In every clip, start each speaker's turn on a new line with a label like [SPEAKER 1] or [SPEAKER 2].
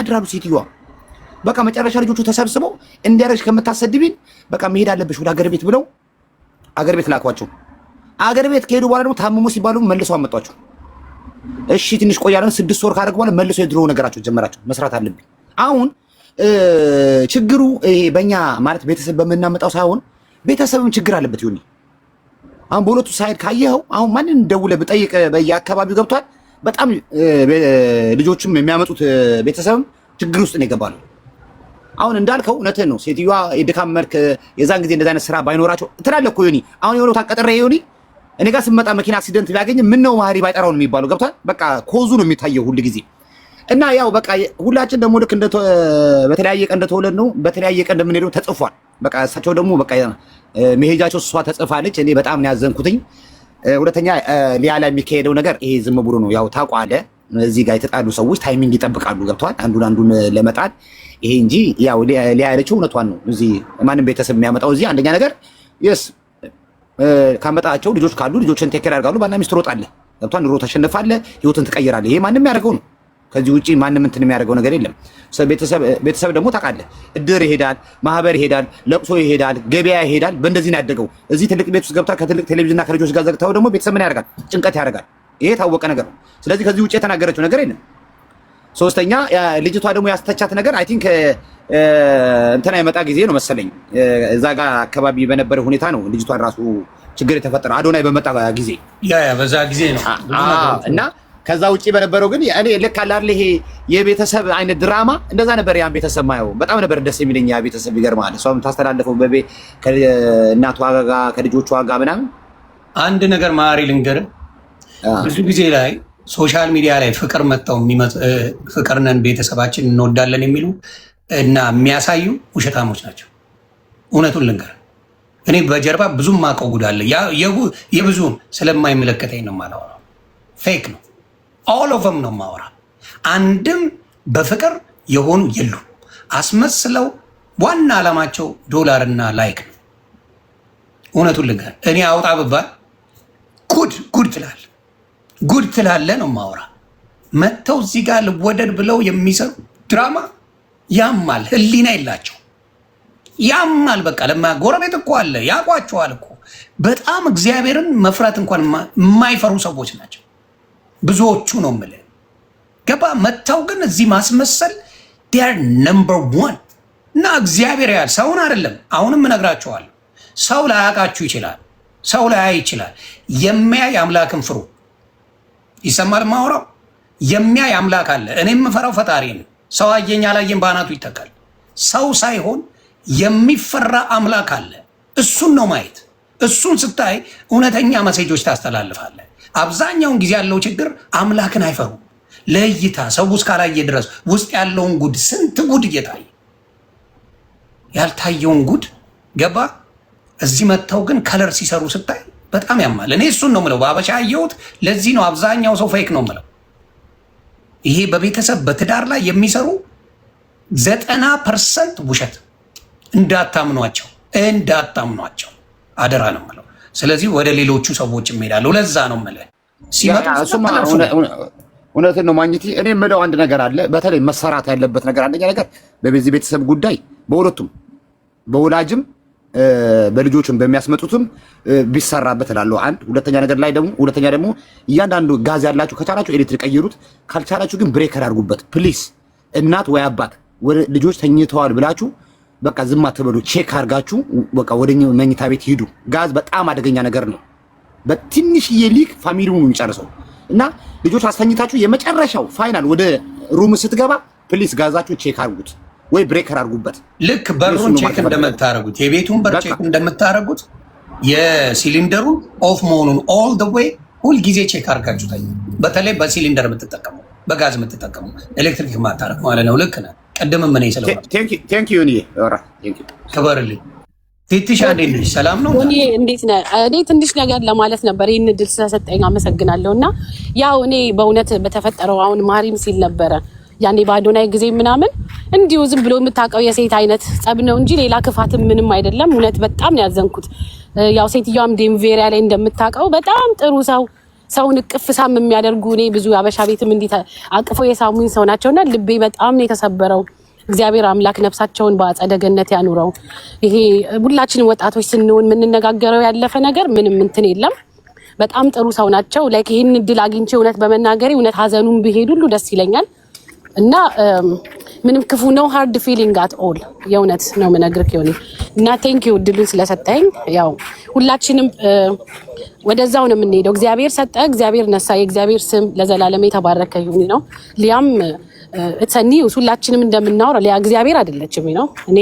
[SPEAKER 1] ያድራሉ ሴትዮዋ። በቃ መጨረሻ ልጆቹ ተሰብስበው እንዲያረሽ ከምታሰድቢን በቃ መሄድ አለብሽ ወደ አገር ቤት ብለው አገር ቤት ላኳቸው። አገር ቤት ከሄዱ በኋላ ደግሞ ታመሙ ሲባሉ መልሰው አመጧቸው። እሺ ትንሽ ቆያለን 6 ወር ካደረጉ በኋላ መልሰው የድሮ ነገራቸው ጀመራቸው። መስራት አለብኝ። አሁን ችግሩ ይሄ በእኛ ማለት ቤተሰብ በምናመጣው ሳይሆን ቤተሰብም ችግር አለበት ይሁን። አሁን በሁለቱ ሳይድ ካየኸው አሁን ማንን ደውለህ ብጠይቅ በየአካባቢው ገብቷል። በጣም ልጆችም የሚያመጡት ቤተሰብም ችግር ውስጥ ነው የገባሉ። አሁን እንዳልከው እውነትህን ነው። ሴትዮዋ የድካም መልክ የዛን ጊዜ እንደዛ አይነት ስራ ባይኖራቸው ትላለህ እኮ ዮኒ። አሁን የሆነው ታቀጠረ ዮኒ እኔ ጋር ስመጣ መኪና አክሲደንት ቢያገኝ ምን ነው ማህሪ ባይጠራው ነው የሚባለው። ገብቷል። በቃ ኮዙ ነው የሚታየው ሁሉ ጊዜ እና ያው በቃ ሁላችን ደግሞ ልክ በተለያየ ቀን እንደተወለድ ነው በተለያየ ቀን እንደምንሄደው ተጽፏል። በቃ እሳቸው ደግሞ በቃ መሄጃቸው እሷ ተጽፋለች። እኔ በጣም ነው ያዘንኩትኝ። ሁለተኛ ሊያ ላይ የሚካሄደው ነገር ይሄ ዝም ብሎ ነው። ያው ታውቀዋለህ፣ እዚህ ጋር የተጣሉ ሰዎች ታይሚንግ ይጠብቃሉ። ገብቷል። አንዱን ለመጣል ይሄ እንጂ ያው ሊያ ያለችው እውነቷን ነው። እዚህ ማንም ቤተሰብ የሚያመጣው እዚህ አንደኛ ነገር የስ ካመጣቸው ልጆች ካሉ ልጆችን ቴክ ኬር ያደርጋሉ። ባልና ሚስት ትሮጣለህ። ገብቷል። ኑሮ ተሸንፋለህ፣ ህይወትን ትቀይራለህ። ይሄ ማንም ያደርገው ነው። ከዚህ ውጪ ማንም እንትን የሚያደርገው ነገር የለም። ቤተሰብ ደግሞ ታውቃለህ፣ እድር ይሄዳል፣ ማህበር ይሄዳል፣ ለቅሶ ይሄዳል፣ ገበያ ይሄዳል። በእንደዚህ ነው ያደገው። እዚህ ትልቅ ቤት ውስጥ ገብታ ከትልቅ ቴሌቪዥንና ከልጆች ጋር ዘግተው ደግሞ ቤተሰብ ምን ያደርጋል? ጭንቀት ያደርጋል። ይሄ ታወቀ ነገር ነው። ስለዚህ ከዚህ ውጪ የተናገረችው ነገር የለም። ሶስተኛ ልጅቷ ደግሞ ያስተቻት ነገር አይ ቲንክ እንትና የመጣ ጊዜ ነው መሰለኝ እዛ ጋር አካባቢ በነበረ ሁኔታ ነው ልጅቷን ራሱ ችግር የተፈጠረው አዶናይ በመጣ ጊዜ
[SPEAKER 2] በዛ ጊዜ ነው
[SPEAKER 1] እና ከዛ ውጪ በነበረው ግን እኔ ልክ አለ አይደል ይሄ የቤተሰብ አይነት ድራማ እንደዛ ነበር። ያን ቤተሰብ ማየው በጣም ነበር ደስ የሚለኝ። ያ ቤተሰብ ይገርማል። እሷም ታስተላልፈው ከእናቷ ጋር ከልጆቿ ጋር ምናምን
[SPEAKER 2] አንድ ነገር ማሪ ልንገርህ። ብዙ ጊዜ ላይ ሶሻል ሚዲያ ላይ ፍቅር መጣው ፍቅርነን ቤተሰባችን እንወዳለን የሚሉ እና የሚያሳዩ ውሸታሞች ናቸው። እውነቱን ልንገርህ፣ እኔ በጀርባ ብዙም ማውቀው ጉድ አለ። የብዙም ስለማይመለከተኝ ነው የማላወራው። ፌክ ነው። ኦል ኦፍ ዘም ነው የማወራ። አንድም በፍቅር የሆኑ የሉ አስመስለው ዋና ዓላማቸው ዶላርና ላይክ ነው። እውነቱን ልንገርህ፣ እኔ አውጣ ብባል ጉድ ትላለ ነው የማወራ። መጥተው እዚህ ጋር ልወደድ ብለው የሚሰሩ ድራማ ያማል። ህሊና የላቸው ያማል። በቃ ጎረቤት እኮ አለ ያቋቸዋል እኮ በጣም እግዚአብሔርን መፍራት እንኳን የማይፈሩ ሰዎች ናቸው ብዙዎቹ ነው የምልህ። ገባ መጥተው ግን እዚህ ማስመሰል ዴር ነምበር 1 እና እግዚአብሔር ያህል ሰውን አይደለም። አሁንም እነግራቸዋለሁ፣ ሰው ላያውቃችሁ ይችላል፣ ሰው ላያይ ይችላል። የሚያይ አምላክን ፍሩ። ይሰማል ማውራው። የሚያይ አምላክ አለ። እኔ የምፈራው ፈጣሪ ነው። ሰው አየኝ አላየኝ በአናቱ ይተካል። ሰው ሳይሆን የሚፈራ አምላክ አለ። እሱን ነው ማየት። እሱን ስታይ እውነተኛ መሴጆች ታስተላልፋለህ። አብዛኛውን ጊዜ ያለው ችግር አምላክን አይፈሩ። ለእይታ ሰው እስካላየ ድረስ ውስጥ ያለውን ጉድ ስንት ጉድ እየታየ ያልታየውን ጉድ ገባ። እዚህ መጥተው ግን ከለር ሲሰሩ ስታይ በጣም ያማል። እኔ እሱን ነው የምለው። በአበሻ አየሁት። ለዚህ ነው አብዛኛው ሰው ፌክ ነው የምለው። ይሄ በቤተሰብ በትዳር ላይ የሚሰሩ 90% ውሸት። እንዳታምኗቸው አደራ ነው የምለው። ስለዚህ ወደ ሌሎቹ ሰዎች እሄዳለሁ። ለዛ ነው የምልህ ሲመጣ
[SPEAKER 1] እውነትን ነው ማግኘት። እኔ የምለው አንድ ነገር አለ፣ በተለይ መሰራት ያለበት ነገር። አንደኛ ነገር በዚህ ቤተሰብ ጉዳይ በሁለቱም በወላጅም በልጆችም በሚያስመጡትም ቢሰራበት እላለሁ። አንድ ሁለተኛ ደግሞ እያንዳንዱ ጋዝ ያላችሁ ከቻላችሁ ኤሌክትሪክ ቀይሩት፣ ካልቻላችሁ ግን ብሬከር አድርጉበት ፕሊስ። እናት ወይ አባት ልጆች ተኝተዋል ብላችሁ በቃ ዝም አትበሉ። ቼክ አድርጋችሁ በቃ ወደ መኝታ ቤት ሂዱ። ጋዝ በጣም አደገኛ ነገር ነው። በትንሽዬ ሊክ ፋሚሊውን ነው የሚጨርሰው እና ልጆች አስተኝታችሁ የመጨረሻው ፋይናል ወደ ሩም ስትገባ ፕሊስ ጋዛችሁ ቼክ አድርጉት ወይ ብሬከር አድርጉበት።
[SPEAKER 2] ልክ በሩን ቼክ እንደምታረጉት የቤቱን በር ቼክ እንደምታረጉት የሲሊንደሩን ኦፍ መሆኑን ኦል ዘ ዌይ ሁል ጊዜ ቼክ አድርጋችሁ ታዩ። በተለይ በሲሊንደር የምትጠቀሙ በጋዝ የምትጠቀሙ ኤሌክትሪክ ማታረግ ማለት ነው። ልክ ነህ። ቀደም ምን ይሰለው
[SPEAKER 1] ቴንክ ዩ ኒ ኦራ ቴንክ ዩ
[SPEAKER 2] ከበርልኝ ቲቲሻ እንዴት ሰላም ነው?
[SPEAKER 3] እኔ እንዴት ነህ? እኔ ትንሽ ነገር ለማለት ነበር። ይሄን እድል ስለሰጠኝ አመሰግናለሁ። እና ያው እኔ በእውነት በተፈጠረው አሁን ማሪም ሲል ነበረ ያኔ በአዶናይ ጊዜ ምናምን እንዲሁ ዝም ብሎ የምታውቀው የሴት አይነት ጸብ ነው እንጂ ሌላ ክፋትም ምንም አይደለም። እውነት በጣም ነው ያዘንኩት። ያው ሴትዮዋም ዴንቬሪያ ላይ እንደምታውቀው በጣም ጥሩ ሰው ሰውን እቅፍ ሳም የሚያደርጉ እኔ ብዙ አበሻ ቤትም እንዲህ አቅፈው የሳሙኝ ሰው ናቸውና ልቤ በጣም ነው የተሰበረው። እግዚአብሔር አምላክ ነፍሳቸውን በአጸደ ገነት ያኑረው። ይሄ ሁላችንም ወጣቶች ስንሆን የምንነጋገረው ያለፈ ነገር ምንም እንትን የለም። በጣም ጥሩ ሰው ናቸው። ላይክ ይሄን እድል አግኝቼ እውነት በመናገሬ እውነት ሀዘኑን ብሄድ ሁሉ ደስ ይለኛል እና ምንም ክፉ ነው ሃርድ ፊሊንግ አት ኦል የእውነት ነው የምነግርህ ዮኒ እና ቴንክ ዩ እድሉን ስለሰጠኝ። ያው ሁላችንም ወደዛው ነው የምንሄደው። እግዚአብሔር ሰጠ፣ እግዚአብሔር ነሳ። የእግዚአብሔር ስም ለዘላለም የተባረከ ይሁን ነው። ሊያም it's a news ሁላችንም እንደምናወራ ሊያ እግዚአብሔር አይደለችም ነው። እኔ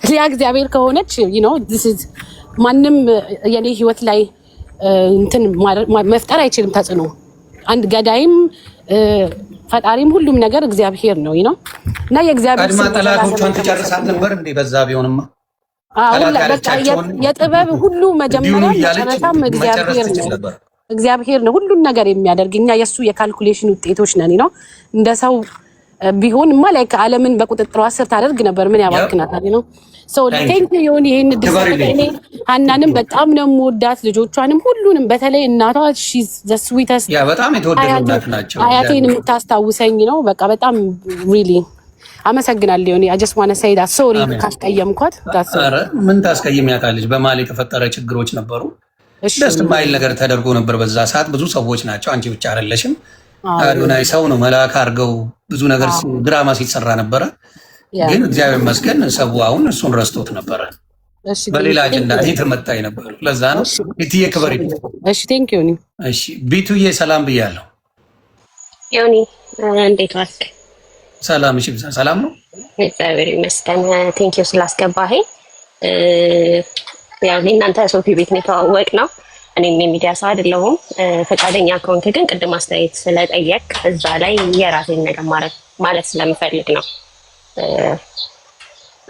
[SPEAKER 3] ሊያ እግዚአብሔር ከሆነች this is ማንም የኔ ህይወት ላይ እንትን መፍጠር አይችልም ተጽዕኖ። አንድ ገዳይም ፈጣሪም ሁሉም ነገር እግዚአብሔር ነው እና የእግዚአብሔር
[SPEAKER 2] ቀድማ ጠላቶቿን ትጨርሳት ነበር እንዴ? በዛ ቢሆንማ
[SPEAKER 3] የጥበብ ሁሉ መጀመሪያ መጨረሻም እግዚአብሔር ነው ሁሉን ነገር የሚያደርግ። እኛ የእሱ የካልኩሌሽን ውጤቶች ነን ነው። እንደ ሰው ቢሆንማ ላይክ ዓለምን በቁጥጥሯ ስር ታደርግ ነበር። ምን ያባክናታል ነው። ሶ ቴንክ ዩ ይሄን ድስታኔ ሀናንም በጣም ነው የምወዳት፣ ልጆቿንም ሁሉንም። በተለይ እናቷ ሺዝ ዘ ስዊተስት
[SPEAKER 2] ያ በጣም የተወደዱ እናት ናቸው።
[SPEAKER 3] አያቴን የምታስታውሰኝ ነው። በቃ በጣም ሪሊ አመሰግናለሁ። I just want to say that sorry ካስቀየምኳት።
[SPEAKER 2] ኧረ ምን ታስቀይሚያታለች? በማል የተፈጠረ ችግሮች ነበሩ። ደስ የማይል ነገር ተደርጎ ነበር በዛ ሰዓት። ብዙ ሰዎች ናቸው፣ አንቺ ብቻ አይደለሽም። አዶናይ ሰው ነው መልአክ አድርገው ብዙ ነገር ድራማ ሲሰራ ነበረ። ግን እግዚአብሔር ይመስገን ሰው አሁን እሱን ረስቶት ነበረ። በሌላ አጀንዳ የተመታ ነበር። ለዛ ነው እትዬ ክበሪ።
[SPEAKER 3] እሺ ቴንክ ዩ ዮኒ።
[SPEAKER 2] እሺ ቢቱዬ ሰላም ብያለሁ።
[SPEAKER 4] ዮኒ እንዴት ዋልክ?
[SPEAKER 2] ሰላም። እሺ ሰላም ነው
[SPEAKER 4] እግዚአብሔር ይመስገን። ቴንክ ዩ ስላስገባህ። ያው እናንተ ሶፊ ቤት ነው የተዋወቅነው። እኔም የሚዲያ ሰው አይደለሁም። ፈቃደኛ ከሆንክ ግን ቅድም አስተያየት ስለጠየቅ እዛ ላይ የራሴን ነገር ማለት ስለምፈልግ ነው።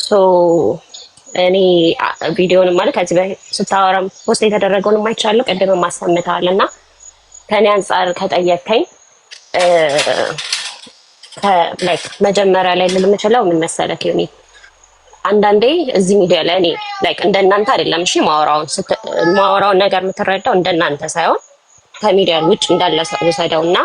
[SPEAKER 4] ሶ እኔ ቪዲዮንም ማለት ከዚህ በፊት ስታወራም ፖስት የተደረገውንም አይቻለሁ። ቅድም ማሰምተዋል እና ከኔ አንጻር ከጠየቅከኝ ላይክ መጀመሪያ ላይ ልል የምችለው ምን መሰለህ ዮኒ፣ አንዳንዴ እዚህ ሚዲያ ላይ እኔ ላይክ እንደናንተ አይደለም። እሺ ማወራውን ነገር የምትረዳው እንደናንተ ሳይሆን ከሚዲያ ውጭ እንዳለ ወሰደው እና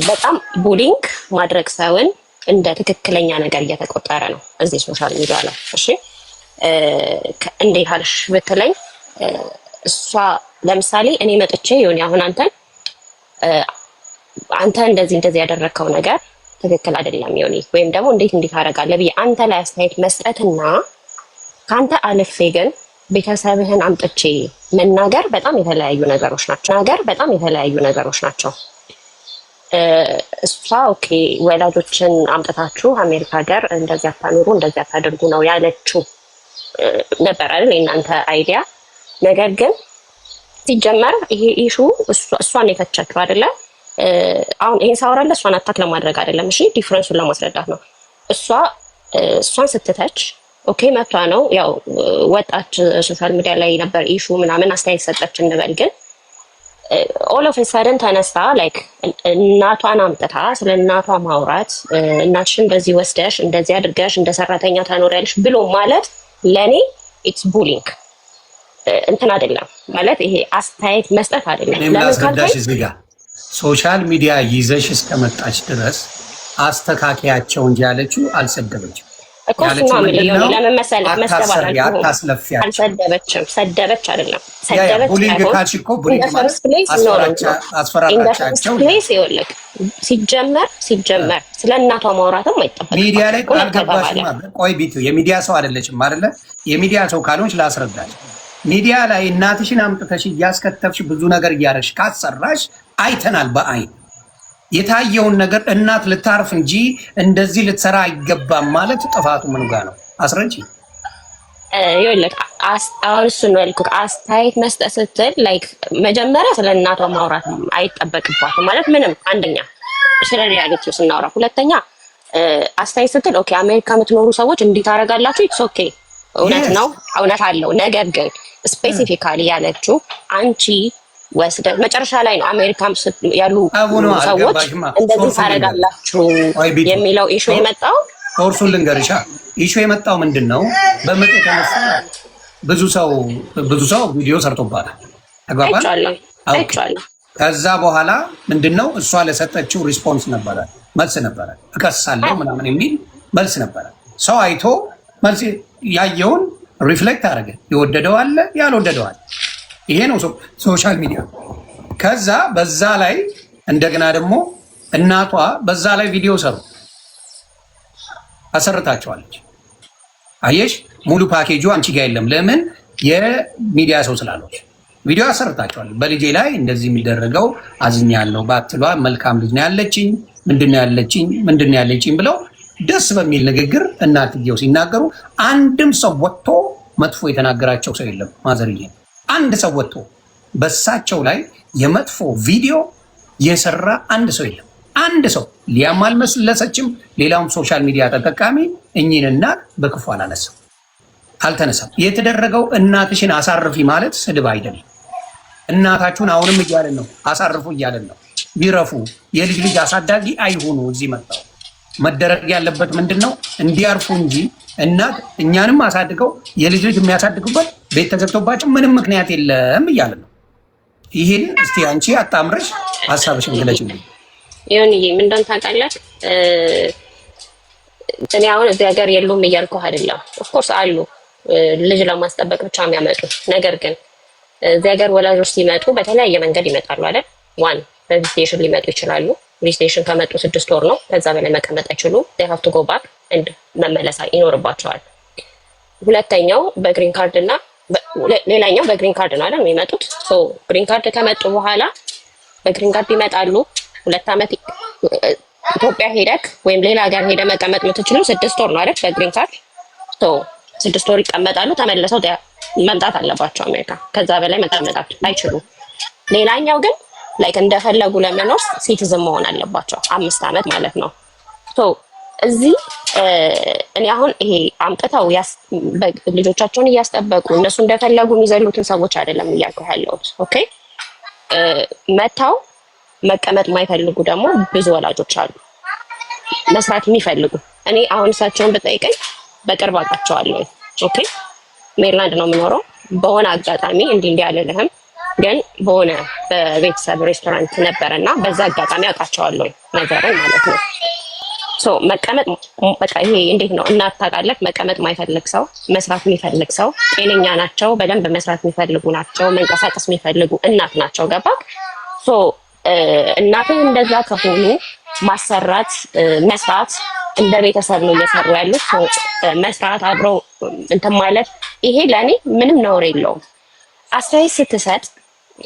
[SPEAKER 4] በጣም ቡሊንግ ማድረግ ሳይሆን እንደ ትክክለኛ ነገር እየተቆጠረ ነው እዚህ ሶሻል ሚዲያ ላይ። እሺ እንዴት አልሽ ብትለኝ እሷ ለምሳሌ እኔ መጥቼ ዮኒ አሁን አንተ እንደዚህ ያደረከው ነገር ትክክል አይደለም ዮኒ፣ ወይም ደግሞ እንዴት አደርጋለሁ ብዬ አንተ ላይ አስተያየት መስጠትና ከአንተ አልፌ ግን ቤተሰብህን አምጥቼ መናገር በጣም የተለያዩ ነገሮች ናቸው። እሷ ኦኬ ወላጆችን አምጥታችሁ አሜሪካ ሀገር እንደዚህ አታኑሩ እንደዚህ አታደርጉ ነው ያለችው ነበር አይደል የእናንተ አይዲያ። ነገር ግን ሲጀመር ይሄ ኢሹ እሷን የፈቸችው አይደለ። አሁን ይሄን ሳወራለ እሷን አታክ ለማድረግ አይደለም። እሺ ዲፍረንሱን ለማስረዳት ነው። እሷን ስትተች ኦኬ መብቷ ነው። ያው ወጣች ሶሻል ሚዲያ ላይ ነበር ኢሹ ምናምን አስተያየት ሰጠች እንበል። ግን ኦል ኦፍ ሰደን ተነስታ ላይክ እናቷን አምጥታ ስለ እናቷ ማውራት እናትሽን በዚህ ወስደሽ እንደዚህ አድርገሽ እንደ ሰራተኛ ታኖሪያለሽ ብሎ ማለት ለኔ ኢትስ ቡሊንግ እንትን አይደለም ማለት ይሄ አስተያየት መስጠት አይደለም።
[SPEAKER 2] ለምን ካልከኝ እዚህ ጋር ሶሻል ሚዲያ ይዘሽ እስከመጣች ድረስ አስተካከያቸው እንጂ ያለችው አልሰደበችም።
[SPEAKER 4] ሰደበች አይደለም። ሲጀመር ስለ እናቷ ማውራትም አይጠበቅም።
[SPEAKER 2] ሚዲያ ላይ አልገባሽም። ቆይ ቢቱ የሚዲያ ሰው አይደለችም አይደለ? የሚዲያ ሰው ካልሆንሽ ላስረዳሽ። ሚዲያ ላይ እናትሽን አምጥተሽ እያስከተፍሽ ብዙ ነገር እያረሽ ካሰራሽ አይተናል። በአይን የታየውን ነገር እናት ልታርፍ እንጂ እንደዚህ ልትሰራ አይገባም ማለት ጥፋቱ ምን ጋር ነው? አስረጂ።
[SPEAKER 4] ይኸውልህ አሁን እሱን ነው ያልኩት። አስተያየት መስጠት ስትል ላይክ መጀመሪያ ስለ እናቷ ማውራት አይጠበቅባትም ማለት ምንም። አንደኛ ስለ ሪያሊቲው ስናወራ፣ ሁለተኛ አስተያየት ስትል ኦኬ አሜሪካ የምትኖሩ ሰዎች እንዲህ ታደርጋላችሁ፣ ኢትስ ኦኬ እውነት ነው፣ እውነት አለው። ነገር ግን ስፔሲፊካሊ ያለችው አንቺ ወስደ መጨረሻ ላይ ነው አሜሪካ ያሉ ሰዎች እንደዚህ ታደርጋላችሁ የሚለው ኢሹ የመጣው።
[SPEAKER 2] እርሱን ልንገርሻ፣ ኢሹ የመጣው ምንድን ነው? በምጥ የተነሳ ብዙ ሰው ቪዲዮ ሰርቶባታል። ተግባባን። ከዛ በኋላ ምንድነው እሷ ለሰጠችው ሪስፖንስ ነበረ፣ መልስ ነበረ፣ እከሳለሁ ምናምን የሚል መልስ ነበረ። ሰው አይቶ መልስ ያየውን ሪፍሌክት አደረገ። የወደደው አለ፣ ያልወደደው አለ። ይሄ ነው ሶሻል ሚዲያ። ከዛ በዛ ላይ እንደገና ደግሞ እናቷ በዛ ላይ ቪዲዮ ሰሩ፣ አሰርታቸዋለች። አየሽ፣ ሙሉ ፓኬጁ አንቺ ጋር የለም። ለምን? የሚዲያ ሰው ስላለች ቪዲዮ አሰርታቸዋል። በልጄ ላይ እንደዚህ የሚደረገው አዝኛለሁ ባትሏ መልካም ልጅ ነው ያለችኝ፣ ምንድነው ያለችኝ ብለው ደስ በሚል ንግግር እናትየው ሲናገሩ አንድም ሰው ወጥቶ መጥፎ የተናገራቸው ሰው የለም። ማዘርዬ አንድ ሰው ወጥቶ በሳቸው ላይ የመጥፎ ቪዲዮ የሰራ አንድ ሰው የለም። አንድ ሰው ሊያም አልመለሰችም። ሌላውም ሶሻል ሚዲያ ተጠቃሚ እኚህን እናት በክፉ አልተነሳም። የተደረገው እናትሽን አሳርፊ ማለት ስድብ አይደለም። እናታችሁን አሁንም እያለን ነው፣ አሳርፉ እያለን ነው። ቢረፉ የልጅ ልጅ አሳዳጊ አይሆኑ። እዚህ መጣው መደረግ ያለበት ምንድን ነው? እንዲያርፉ እንጂ እናት እኛንም አሳድገው የልጅ ልጅ የሚያሳድጉበት ቤት ተዘግቶባቸው ምንም ምክንያት የለም እያለን ነው። ይህን እስቲ አንቺ አጣምረሽ ሀሳብሽን ግለጭልኝ።
[SPEAKER 4] ይሁንዬ ምን እንደሆነ ታውቃለህ? እኔ አሁን እዚህ ሀገር የሉም እያልኩህ አይደለም። ኦፍኮርስ አሉ ልጅ ለማስጠበቅ ብቻ የሚያመጡ። ነገር ግን እዚህ ሀገር ወላጆች ሲመጡ በተለያየ መንገድ ይመጣሉ አይደል? ዋን በቪዚቴሽን ሊመጡ ይችላሉ። ቪዚቴሽን ከመጡ 6 ወር ነው፣ ከዛ በላይ መቀመጥ አይችሉም። they have to go back and መመለስ ይኖርባቸዋል። ሁለተኛው በግሪን ካርድ እና ሌላኛው በግሪን ካርድ ነው አይደል የሚመጡት። ሶ ግሪን ካርድ ከመጡ በኋላ በግሪን ካርድ ይመጣሉ። 2 ዓመት ኢትዮጵያ ሄደክ ወይም ሌላ ሀገር ሄደ መቀመጥ የምትችሉ 6 ወር ነው አይደል በግሪን ካርድ። ሶ 6 ወር ይቀመጣሉ። ተመልሰው መምጣት አለባቸው አሜሪካ። ከዛ በላይ መቀመጥ አይችሉም። ሌላኛው ግን ላይክ እንደፈለጉ ለመኖር ሲቲዝን መሆን አለባቸው 5 ዓመት ማለት ነው። ሶ እዚህ እኔ አሁን ይሄ አምጥተው ልጆቻቸውን እያስጠበቁ እነሱ እንደፈለጉ የሚዘሉትን ሰዎች አይደለም እያልኩ ያለሁት። ኦኬ መታው መቀመጥ የማይፈልጉ ደግሞ ብዙ ወላጆች አሉ፣ መስራት የሚፈልጉ። እኔ አሁን እሳቸውን ብጠይቀኝ በቅርብ አውቃቸዋለሁ። ኦኬ ሜሪላንድ ነው የምኖረው። በሆነ አጋጣሚ እንዲህ አልልህም፣ ግን በሆነ በቤተሰብ ሬስቶራንት ነበረና በዛ አጋጣሚ አውቃቸዋለሁ ነገርን ማለት ነው። ሶ መቀመጥ በቃ ይሄ እንዴት ነው እናት ታውቃለህ፣ መቀመጥ የማይፈልግ ሰው መስራት የሚፈልግ ሰው ጤነኛ ናቸው፣ በደንብ መስራት የሚፈልጉ ናቸው፣ መንቀሳቀስ የሚፈልጉ እናት ናቸው። ገባክ? ሶ እናትህ እንደዛ ከሆኑ ማሰራት መስራት እንደ ቤተሰብ ነው እየሰሩ ያሉት። መስራት አብረው እንትን ማለት ይሄ ለእኔ ምንም ነውር የለውም። አስተያየት ስትሰጥ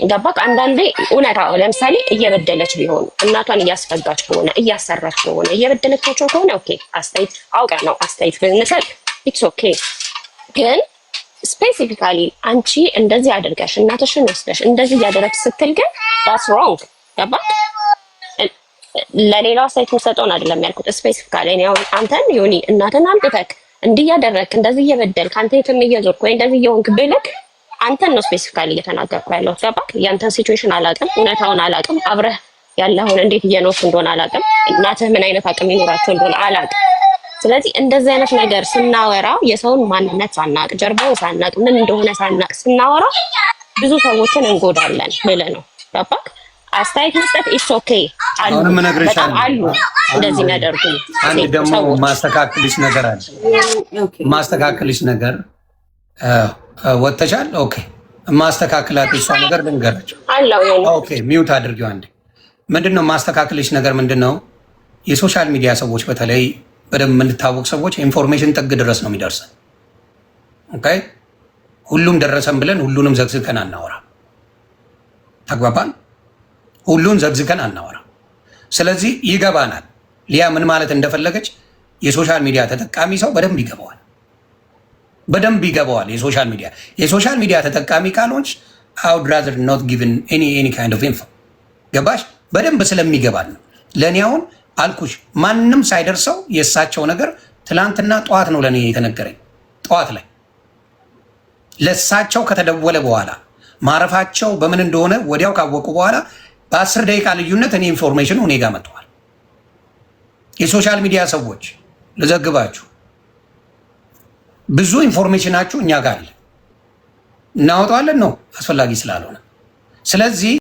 [SPEAKER 4] ገባክ? አንዳንዴ እውነታው ለምሳሌ እየበደለች ቢሆኑ እናቷን እያስፈጋች ከሆነ እያሰራች ከሆነ እየበደለቻቸው ከሆነ ኦኬ አስተያየት አውቀ ነው አስተያየት ብንሰጥ ኢትስ ኦኬ። ግን ስፔሲፊካሊ አንቺ እንደዚህ አድርገሽ እናትሽን ወስደሽ እንደዚህ እያደረግሽ ስትል ግን ዳትስ ሮንግ። ገባክ? ለሌላው አስተያየት የምትሰጠውን አይደለም ያልኩት። ስፔሲፊካሊ እኔ አሁን አንተን ዮኒ እናትን አምጥተክ እንዲህ እያደረግክ እንደዚህ እየበደልክ አንተ የትም እየዞርክ ወይ እንደዚህ እየሆንክ ብልክ አንተን ነው ስፔሲፊካሊ እየተናገርኩ ያለው። ገባክ? ያንተን ሲቹዌሽን አላውቅም፣ እውነታውን አላውቅም፣ አብረህ ያለውን እንዴት እየኖርክ እንደሆነ አላውቅም፣ እናትህ ምን አይነት አቅም ይኖራቸው እንደሆነ አላውቅም። ስለዚህ እንደዚህ አይነት ነገር ስናወራ የሰውን ማንነት ሳናቅ ጀርባውን ሳናቅ ምን እንደሆነ ሳናቅ ስናወራ ብዙ ሰዎችን እንጎዳለን ብለህ ነው። ገባክ? አስተያየት መስጠት ኢትስ ኦኬ አሉ፣ በጣም አሉ እንደዚህ የሚያደርጉ።
[SPEAKER 2] አንድ ደግሞ ማስተካከልሽ ነገር አለ። ማስተካከልሽ ነገር ወጥተሻል። ኦኬ ማስተካከላት እሷ ነገር ልንገራቸው
[SPEAKER 4] አለው።
[SPEAKER 2] ኦኬ ሚውት አድርጊው አንዴ። ምንድነው ማስተካከልሽ ነገር ምንድነው? የሶሻል ሚዲያ ሰዎች በተለይ በደንብ የምንታወቅ ሰዎች ኢንፎርሜሽን ጥግ ድረስ ነው የሚደርሰን። ኦኬ ሁሉም ደረሰን ብለን ሁሉንም ዘግዝከን አናወራ። ተግባባን? ሁሉን ዘግዝከን አናወራ። ስለዚህ ይገባናል ሊያ ምን ማለት እንደፈለገች። የሶሻል ሚዲያ ተጠቃሚ ሰው በደንብ ይገባዋል፣ በደንብ ይገባዋል። የሶሻል ሚዲያ ተጠቃሚ ካልሆንሽ I would rather not given any kind of info። ገባሽ? በደንብ ስለሚገባል ነው። ለእኔ አሁን አልኩሽ ማንም ሳይደርሰው የእሳቸው ነገር ትላንትና ጠዋት ነው ለእኔ የተነገረኝ። ጠዋት ላይ ለእሳቸው ከተደወለ በኋላ ማረፋቸው በምን እንደሆነ ወዲያው ካወቁ በኋላ በ10 ደቂቃ ልዩነት እኔ ኢንፎርሜሽኑ እኔ ጋር መጥተዋል። የሶሻል ሚዲያ ሰዎች ልዘግባችሁ፣ ብዙ ኢንፎርሜሽናችሁ እኛ ጋር አለ፣ እናወጣዋለን ነው አስፈላጊ ስላልሆነ። ስለዚህ